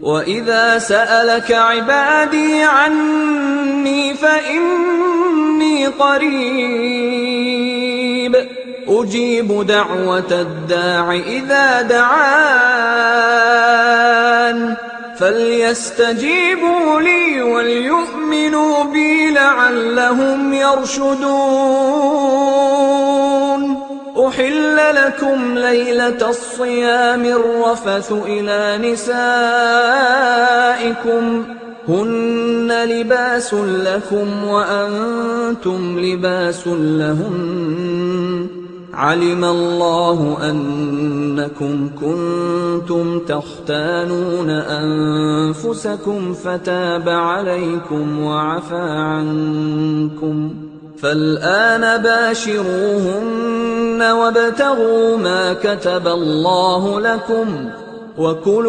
وَإِذَا سَأَلَكَ عِبَادِي عَنِّي فَإِنِّي قَرِيبٌ أُجِيبُ دَعْوَةَ الدَّاعِ إِذَا دَعَانِ فَلْيَسْتَجِيبُوا لِي وَلْيُؤْمِنُوا بِي لَعَلَّهُمْ يَرْشُدُونَ أُحِلَّ لَكُمْ لَيْلَةَ الصِّيَامِ الرَّفَثُ إِلَىٰ نِسَائِكُمْ هُنَّ لِبَاسٌ لَّكُمْ وَأَنتُمْ لِبَاسٌ لَّهُنَّ عَلِمَ اللَّهُ أَنَّكُمْ كُنتُمْ تَخْتَانُونَ أَنفُسَكُمْ فَتَابَ عَلَيْكُمْ وَعَفَا عَنكُمْ فَالْآنَ بَاشِرُوهُنَّ وَابْتَغُوا مَا كَتَبَ اللَّهُ لَكُمْ وَكُلُوا